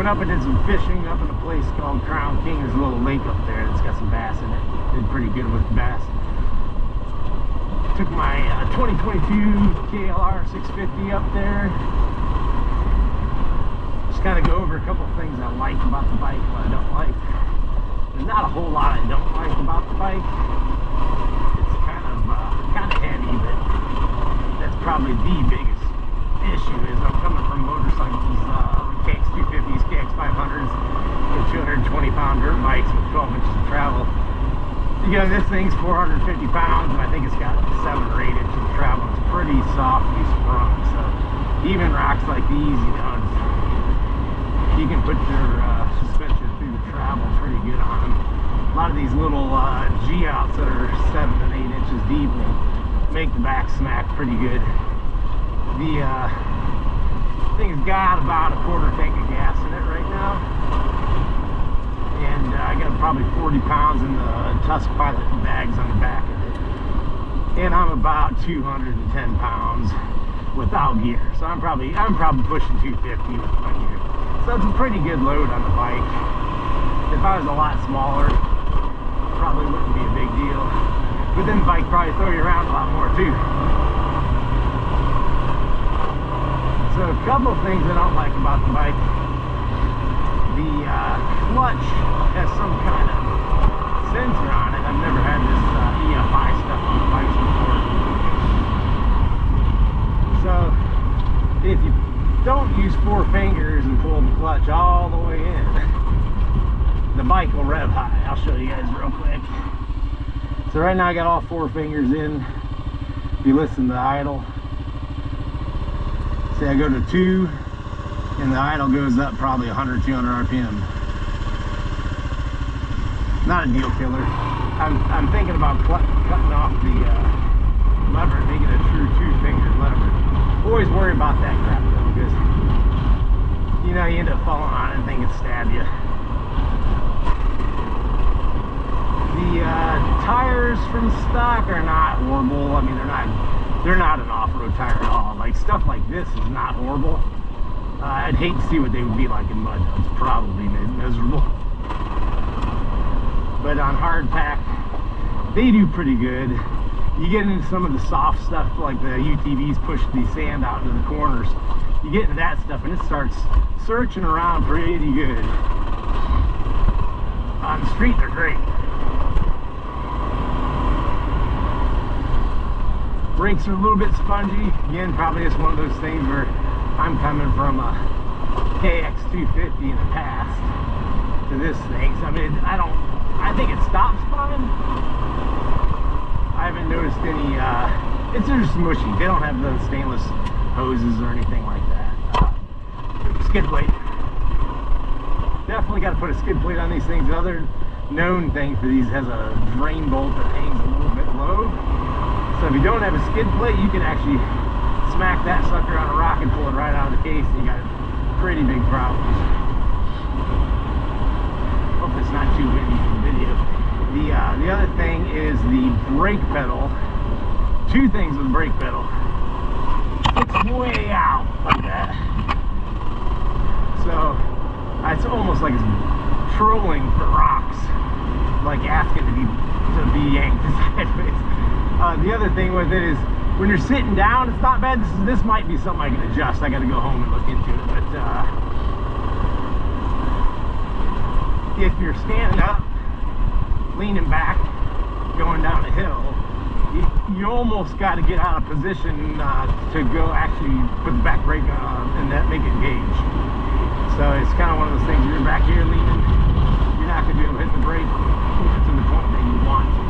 went up and did some fishing up in a place called Crown King. There's a little lake up there that's got some bass in it. Did pretty good with bass. Took my 2022 KLR650 up there. Just kind of go over a couple of things I like about the bike, what I don't like. There's not a whole lot I don't like about the bike. It's kind of heavy, but that's probably the biggest issue. Is I'm coming from motorcycles, KX250s, KX500s, and 220-pound dirt bikes with 12 inches of travel. You know, this thing's 450 pounds, and I think it's got 7 or 8 inches of travel. It's pretty softly sprung, so even rocks like these, you know, you can put your suspension through the travel pretty good on them. A lot of these little G-outs that are 7 and 8 inches deep will make the back smack pretty good. The thing's got about a quarter tank of gas in it right now, and I got probably 40 pounds in the Tusk Pilot bags on the back of it, and I'm about 210 pounds without gear, so I'm probably pushing 250 with my gear. So it's a pretty good load on the bike. If I was a lot smaller, probably wouldn't be a big deal. But then the bike probably throw you around a lot more too. So a couple of things I don't like about the bike. The clutch has some kind of sensor on it. I've never had this EFI stuff on the bikes before. So if you don't use 4 fingers and pull the clutch all the way in, the bike will rev high. I'll show you guys real quick. So right now I got all 4 fingers in. If you listen to the idle, say I go to 2 and the idle goes up probably 100, 200 RPM. Not a deal killer. I'm thinking about cutting off the lever and making a true 2-finger lever. Always worry about that crap though, because you know you end up falling on it and think it stab you. The tires from stock are not horrible. I mean, they're not an off-road tire at all. Like stuff like this is not horrible. I'd hate to see what they would be like in mud. It's probably miserable. But on hard pack, they do pretty good. You get into some of the soft stuff, like the UTVs push the sand out into the corners. You get into that stuff and it starts searching around pretty good. On the street, they're great. Brakes are a little bit spongy. Again, probably it's one of those things where I'm coming from a KX250 in the past to this thing. So I mean, I think it stops fine. I haven't noticed any, it's just mushy. They don't have those stainless hoses or anything like that. Skid plate. Definitely got to put a skid plate on these things. The other known thing for these has a drain bolt that hangs a little bit low. So if you don't have a skid plate, you can actually smack that sucker on a rock and pull it right out of the case, and you got pretty big problems. Hope it's not too windy for the video. The other thing is the brake pedal. 2 things with the brake pedal. It's way out like that. So it's almost like it's trolling for rocks, like asking to be yanked sideways. The other thing with it is when you're sitting down, it's not bad. This might be something I can adjust. I got to go home and look into it. But if you're standing up, leaning back, going down a hill, you almost got to get out of position to go actually put the back brake on and that make it engage. So it's kind of one of those things, you're back here leaning, you're not going to be able to hit the brake to the point that you want to.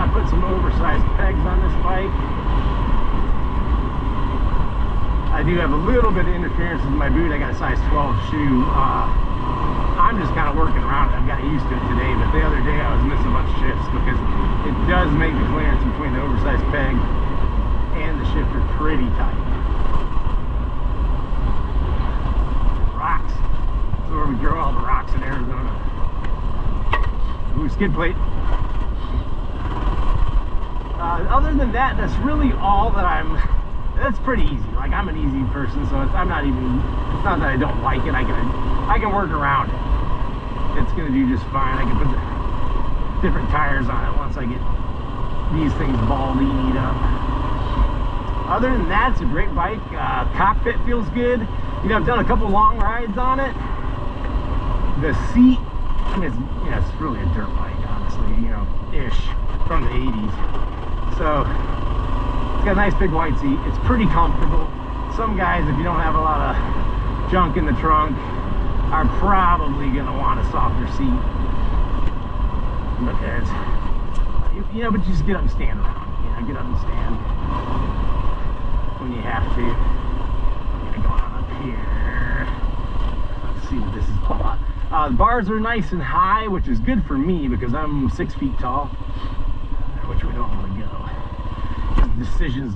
I put some oversized pegs on this bike. I do have a little bit of interference with my boot. I got a size 12 shoe. I'm just kind of working around it. I've got used to it today, but the other day I was missing a bunch of shifts because it does make the clearance between the oversized peg and the shifter pretty tight. Rocks. This is where we grow all the rocks in Arizona. Ooh, skid plate. Other than that, that's really all that I'm That's pretty easy. Like, I'm an easy person, so it's not that I don't like it. I can work around it. It's gonna do just fine. I can put the different tires on it once I get these things ball-lead up. Other than that, it's a great bike. Cockpit feels good. You know, I've done a couple long rides on it. The seat, I mean, it's really a dirt bike, honestly, you know, ish, from the 80s. So, it's got a nice big wide seat. It's pretty comfortable. Some guys, if you don't have a lot of junk in the trunk, are probably gonna want a softer seat. Because, you know, but you just get up and stand around. You know, get up and stand when you have to. I'm gonna go on up here. Let's see what this is all about. The bars are nice and high, which is good for me because I'm 6 feet tall, which we don't want to go. Decisions.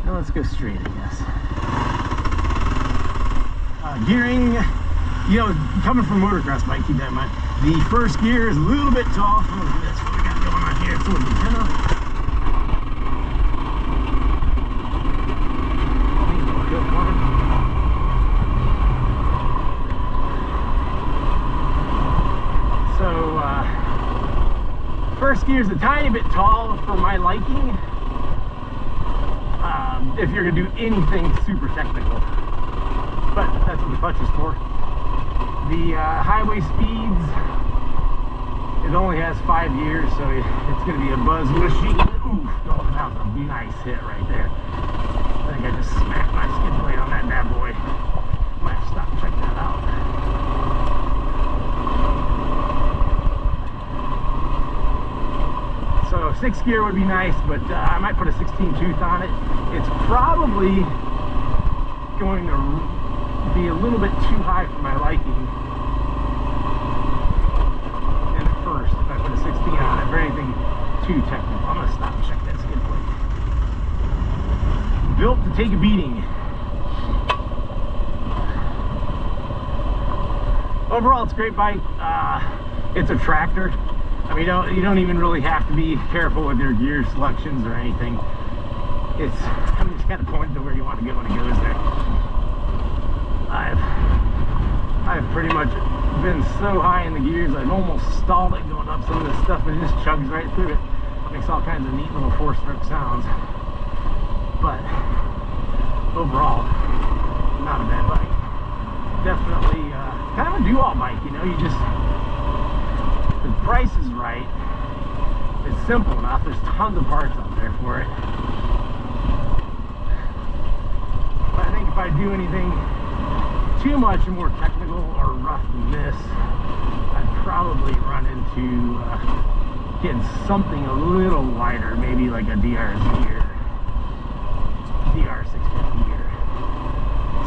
Now let's go straight, I guess. Gearing, you know, coming from motocross bike, keep that in mind. The first gear is a little bit tall. Oh, look at this, what we got going on here. It's a little antenna. So, first gear is a tiny bit tall for my liking. If you're gonna do anything super technical, but that's what the clutch is for. The highway speeds, it only has 5 gears, so it's going to be a buzz machine. Ooh, oh, that was a nice hit right there. I think I just smacked my skid plate on that bad boy. Might have to stop and check that out. So 6th gear would be nice, but I might put a 16 tooth on it. It's probably going to be a little bit too high for my liking. And at first, if I put a 16 on it, for anything too technical, I'm going to stop and check that skid plate. Built to take a beating. Overall, it's a great bike. It's a tractor. I mean, you don't even really have to be careful with your gear selections or anything. It's just kind of pointing to where you want to go when it goes there. I've pretty much been so high in the gears, I've almost stalled it going up some of this stuff, but it just chugs right through it. Makes all kinds of neat little 4-stroke sounds. But overall, not a bad bike. Definitely kind of a do-all bike, you know. You just, the price is right. It's simple enough. There's tons of parts out there for it. But I think if I do anything too much more technical or rough than this, I'd probably run into getting something a little lighter, maybe like a DRZ or KLR650 or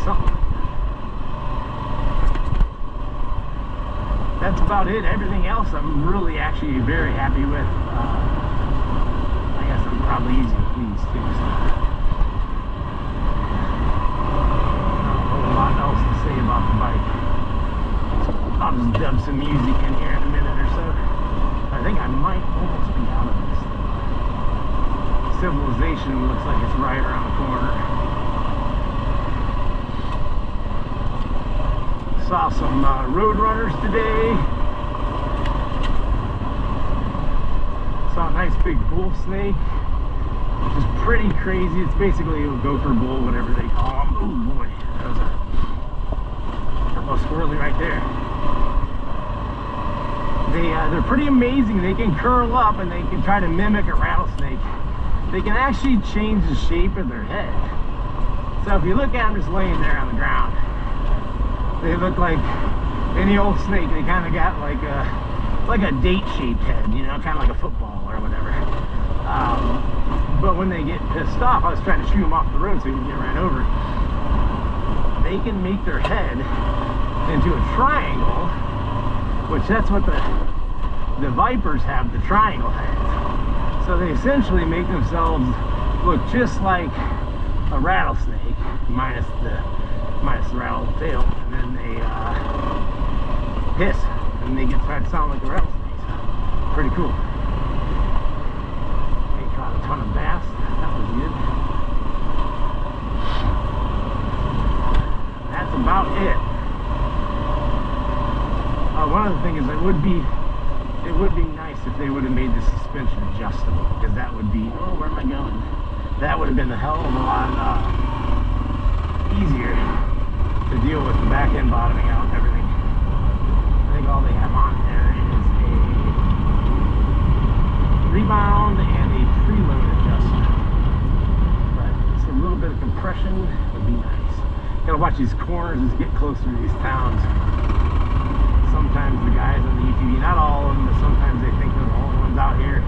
something like that. That's about it. Everything else I'm really actually very happy with. I guess I'm probably easy to please too. So. About the bike. So I'll just dub some music in here in a minute or so. I think I might almost be out of this. Civilization looks like it's right around the corner. Saw some road runners today. Saw a nice big bull snake, which is pretty crazy. It's basically a gopher bull, whatever they call them. Oh boy, that was a squirrely right there. They're pretty amazing. They can curl up and they can try to mimic a rattlesnake. They can actually change the shape of their head. So if you look at them just laying there on the ground, they look like any old snake. They kind of got like a date-shaped head, you know, kind of like a football or whatever. But when they get pissed off, I was trying to shoot them off the road so you can get ran over. They can make their head into a triangle, which that's what the vipers have, the triangle heads. So they essentially make themselves look just like a rattlesnake, minus the rattle tail, and then they hiss, and they try to sound like a rattlesnake. So, pretty cool. They caught a ton of bass would be nice if they would have made the suspension adjustable, because that would be, oh, where am I going? That would have been a hell of a lot easier to deal with the back end bottoming out and everything. I think all they have on there is a rebound and a preload adjustment, but just a little bit of compression would be nice. Gotta watch these corners as you get closer to these towns. Sometimes the guys on the UTV, not all of them, but sometimes they think they're the only ones out here.